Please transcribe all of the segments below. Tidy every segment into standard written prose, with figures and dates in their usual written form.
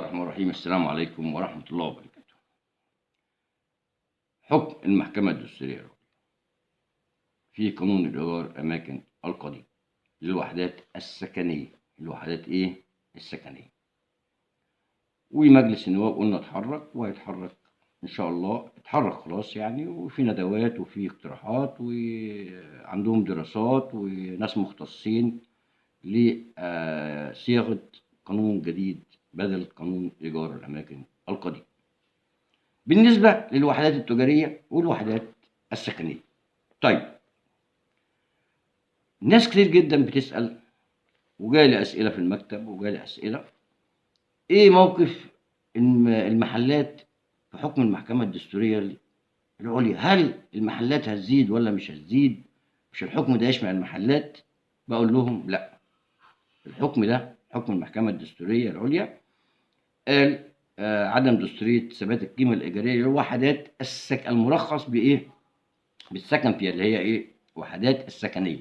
الرحمن الرحيم. السلام عليكم ورحمة الله وبركاته. حكم المحكمة الدستورية في قانون الإيجار أماكن القديم للوحدات السكنية. الوحدات السكنية. ومجلس النواب قلنا اتحرك وهيتحرك إن شاء الله. اتحرك خلاص يعني، وفي ندوات وفي اقتراحات وعندهم دراسات وناس مختصين لصياغة قانون جديد بدل قانون إيجار الأماكن القديم بالنسبة للوحدات التجارية والوحدات السكنية. طيب، ناس كتير جدا بتسأل وجالي أسئلة في المكتب وجالي أسئلة: إيه موقف المحلات في حكم المحكمة الدستورية العليا؟ هل المحلات هتزيد ولا مش هتزيد؟ مش الحكم ده يشمل المحلات؟ بقول لهم لا، الحكم ده حكم المحكمة الدستورية العليا قال عدم دستورية ثبات القيمة الإيجارية للوحدات المرخص بالسكن فيها، اللي هي وحدات السكنية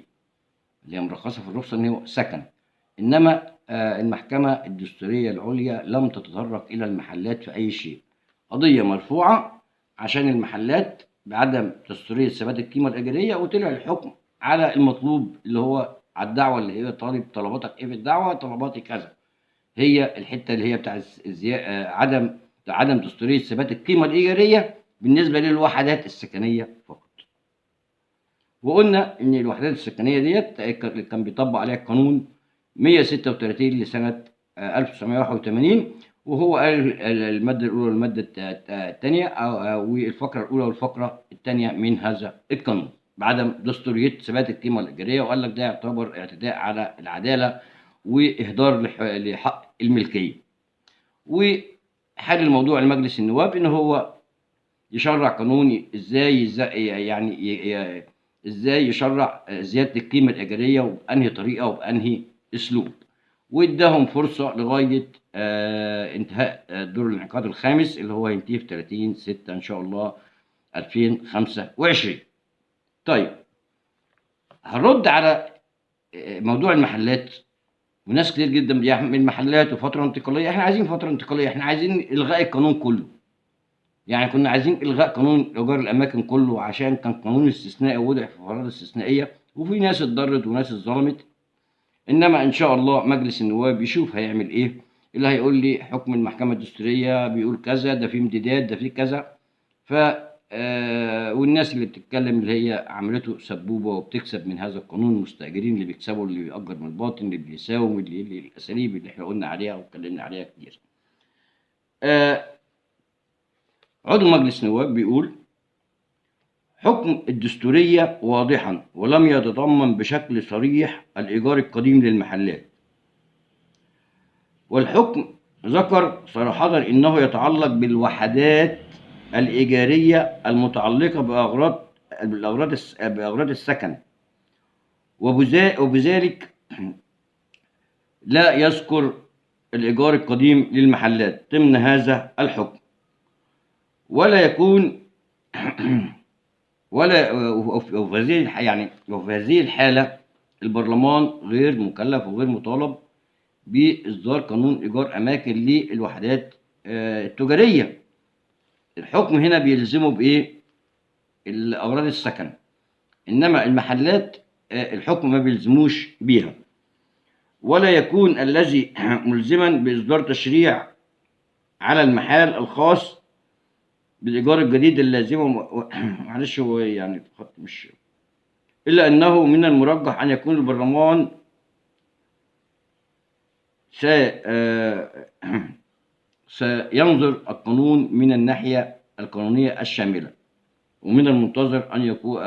اللي هي مرخصة في الرخصة إن هو سكن. إنما المحكمة الدستورية العليا لم تتطرق إلى المحلات في أي شيء. قضية مرفوعة عشان المحلات بعدم دستورية ثبات القيمة الإيجارية، وطلع الحكم على المطلوب اللي هو على الدعوة، اللي هي طلباتك إيه في الدعوة؟ طلباتي كذا. هي الحته اللي هي بتاع عدم دستوريه ثبات القيمه الايجاريه بالنسبه للوحدات السكنيه فقط. وقلنا ان الوحدات السكنيه ديت كان بيطبق عليها القانون 136 لسنه 1981، وهو قال الماده الاولى والماده الثانيه والفقره الاولى والفقره الثانيه من هذا القانون بعدم دستوريه ثبات القيمه الايجاريه، وقال لك ده يعتبر اعتداء على العداله واهدار لحق الملكيه. وحل الموضوع لمجلس النواب ان هو يشرع قانون ازاي يشرع زياده القيمه الايجاريه وبانهي طريقه وبانهي اسلوب، واداهم فرصه لغايه انتهاء دور الانعقاد الخامس اللي هو هينتهي في 30/6 ان شاء الله 2025. طيب، هنرد على موضوع المحلات. وناس كتير جدا بيعمل المحلات وفتره انتقاليه. احنا عايزين فتره انتقاليه، احنا عايزين الغاء القانون كله. يعني كنا عايزين الغاء قانون ايجار الاماكن كله عشان كان قانون استثنائي ووضع في فترات استثنائيه، وفي ناس اتضرت وناس اتظلمت. انما ان شاء الله مجلس النواب يشوف هيعمل ايه. اللي هيقول لي حكم المحكمه الدستوريه بيقول كذا، ده في امتداد، ده في كذا. ف والناس اللي بتتكلم اللي هي عملته سبوبه وبتكسب من هذا القانون، المستاجرين اللي بيكسبوا، اللي بيأجر من الباطن، اللي بيساوم، اللي الاساليب اللي احنا قلنا عليها واتكلمنا عليها كتير. عضو مجلس النواب بيقول: حكم الدستورية واضحا ولم يتضمن بشكل صريح الإيجار القديم للمحلات، والحكم ذكر صراحة إنه يتعلق بالوحدات الإيجارية المتعلقة بأغراض السكن، وبذلك لا يذكر الإيجار القديم للمحلات ضمن هذا الحكم، ولا يكون وفي هذه الحالة البرلمان غير مكلف وغير مطالب بإصدار قانون إيجار أماكن للوحدات التجارية. الحكم هنا بيلزمه بإيه؟ الأغراض السكن. إنما المحلات الحكم ما بيلزموش بيها. ولا يكون الذي ملزما بإصدار تشريع على المحال الخاص بالإيجار الجديد اللازم معلش هو يعني خط مش، إلا أنه من المرجح أن يكون البرلمان سينظر القانون من الناحية القانونية الشاملة، ومن المنتظر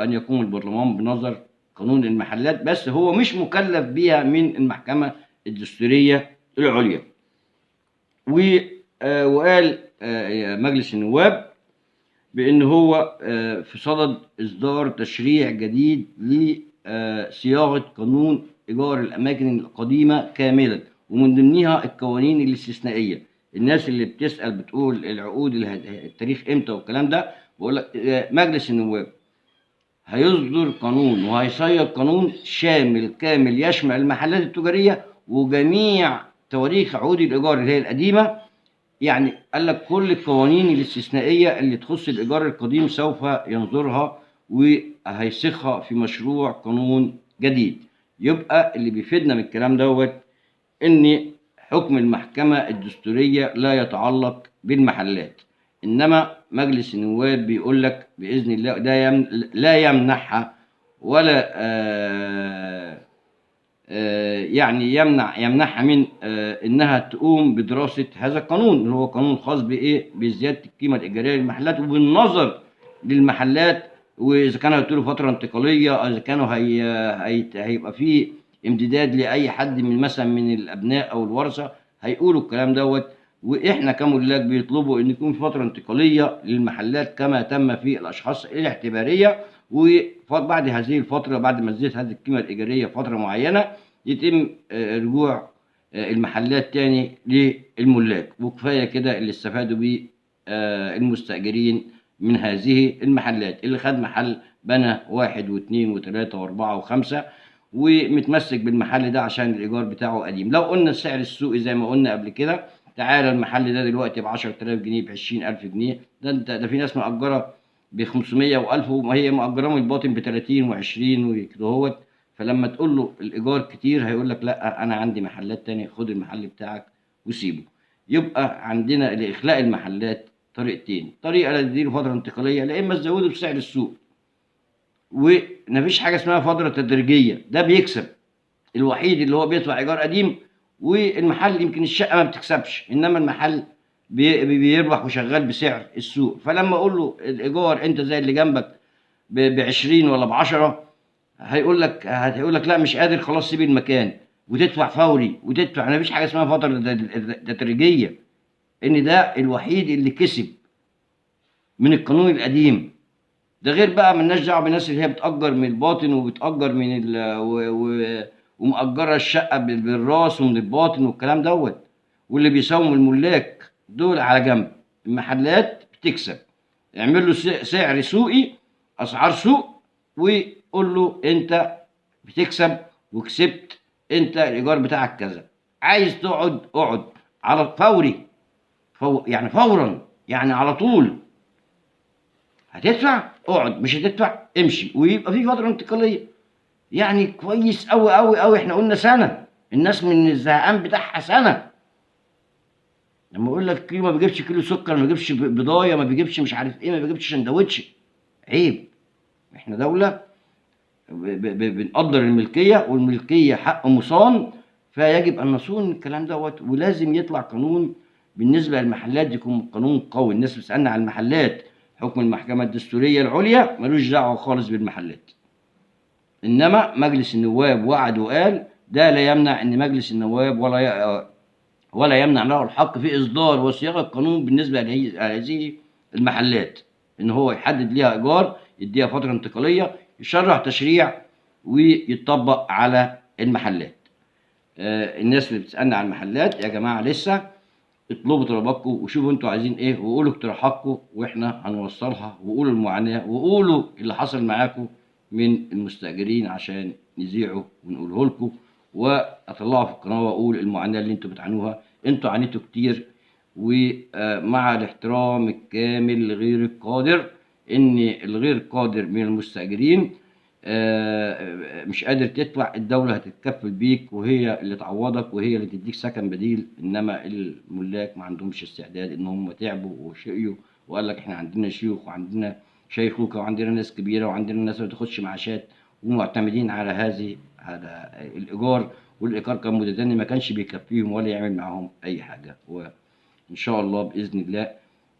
أن يكون البرلمان بنظر قانون المحلات، بس هو مش مكلف بيها من المحكمة الدستورية العليا. وقال مجلس النواب بأن هو في صدد إصدار تشريع جديد لصياغة قانون إيجار الأماكن القديمة كاملا، ومن ضمنها القوانين الاستثنائية. الناس اللي بتسأل بتقول العقود التاريخ إمتى والكلام ده، بقول لك مجلس النواب هيصدر قانون وهيصيغ قانون شامل كامل يشمل المحلات التجارية وجميع تواريخ عقود الإيجار اللي هي القديمة يعني قال لك كل القوانين الاستثنائية اللي تخص الإيجار القديم سوف ينظرها وهيسخها في مشروع قانون جديد. يبقى اللي بيفيدنا من الكلام دوت إن حكم المحكمة الدستورية لا يتعلق بالمحلات، إنما مجلس النواب بيقول لك بإذن الله لا يمنحها ولا يعني يمنعها من انها تقوم بدراسه هذا القانون اللي هو قانون خاص بايه؟ بزياده القيمه الايجاريه للمحلات، وبالنظر للمحلات واذا كانوا هيطولوا فتره انتقاليه او اذا كانوا هيبقى في امتداد لاي حد من مثلا من الابناء او الورثه، هيقولوا الكلام دوت. واحنا كملاك بيطلبوا ان يكون في فتره انتقاليه للمحلات كما تم في الاشخاص الاعتباريه، وبعد هذه الفتره بعد ما تزيد هذه القيمه الايجاريه فتره معينه يتم رجوع المحلات تاني للملاك. وكفايه كده اللي استفادوا بيه المستاجرين من هذه المحلات. اللي خد محل بنى واحد واثنين وثلاثه واربعه وخمسه ومتمسك بالمحل ده عشان الايجار بتاعه قديم. لو قلنا السعر السوقي زي ما قلنا قبل كده، تعالى المحل ده دلوقتي ب 10000 جنيه، ب 20000 جنيه، ده في ناس مأجره ب 500 و1000، وهي مأجراه من الباطن ب 30 و20 وكده هوت. فلما تقول له الايجار كتير هيقول لك لا انا عندي محلات تانية، خد المحل بتاعك وسيبه. يبقى عندنا لاخلاء المحلات طريقتين: طريقه لتديله فتره انتقاليه، لا اما تزوده بسعر السوق، ومفيش حاجه اسمها فتره تدريجيه، ده بيكسب. الوحيد اللي هو بيدفع ايجار قديم، والمحل يمكن الشقه ما بتكسبش انما المحل بيربح وشغال بسعر السوق. فلما اقول له الايجار انت زي اللي جنبك ب 20 ولا ب 10، هيقول لك لا مش قادر، خلاص سيب المكان وتدفع فوري وتدفع. ما فيش حاجه اسمها فتره تدريجيه، ان ده الوحيد اللي كسب من القانون القديم. ده غير بقى مالناش دعوه بالناس اللي هي بتأجر من الباطن وبتأجر من ومأجره الشقه بالراس ومن الباطن والكلام دوت، واللي بيساوموا الملاك دول على جنب. المحلات بتكسب، اعمل له سعر سوقي، اسعار سوق، وقول له انت بتكسب وكسبت، انت الايجار بتاعك كذا، عايز تقعد اقعد على فوري، يعني فورا، يعني على طول. هتدفع اقعد، مش هتدفع امشي، ويبقى في فتره انتقاليه. يعني كويس قوي قوي قوي. احنا قلنا سنه، الناس من الزهقان بتاعها سنه. لما اقول لك كيلو ما بيجيبش كيلو سكر، ما بيجيبش بضايه، ما بيجيبش مش عارف ايه، ما بيجيبش سندوتش، عيب. احنا دوله بنقدر الملكيه، والملكيه حق مصان، فيجب ان نصون الكلام دوت. ولازم يطلع قانون بالنسبه للمحلات يكون قانون قوي. الناس بتسالنا على المحلات، حكم المحكمه الدستوريه العليا ملوش دعوه خالص بالمحلات، انما مجلس النواب وعد وقال ده لا يمنع ان مجلس النواب ولا يمنع له الحق في اصدار وصياغه قانون بالنسبه لهذه المحلات، ان هو يحدد ليها ايجار، يديها فتره انتقاليه، يشرع تشريع ويطبق على المحلات. الناس اللي بتسالنا على المحلات، يا جماعه لسه اطلبوا طلباتكم وشوفوا انتوا عايزين ايه، وقولوا اقتراحاتكم واحنا هنوصلها، وقولوا المعاناه، وقولوا اللي حصل معاكم من المستاجرين عشان نذيعه ونقوله لكم، واطلعه في القناه واقول المعاناه اللي انتوا بتعانوها. انتوا عانيتوا كتير، ومع الاحترام الكامل لغير القادر، ان الغير قادر من المستاجرين مش قادر تدفع، الدولة هتتكفل بيك وهي اللي تعوضك وهي اللي تديك سكن بديل. انما الملاك ما عندهمش استعداد، ان هم تعبوا وشقيوا وقال لك احنا عندنا شيوخ وعندنا شيخوخة وعندنا ناس كبيرة وعندنا ناس ما بتاخدش معاشات ومعتمدين على هذا الايجار، والايجار كان متدني ما كانش بيكفيهم ولا يعمل معاهم اي حاجة. وان شاء الله باذن الله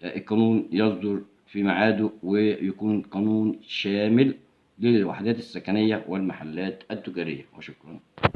القانون يصدر في ميعاده ويكون قانون شامل للوحدات السكنية والمحلات التجارية. وشكرا.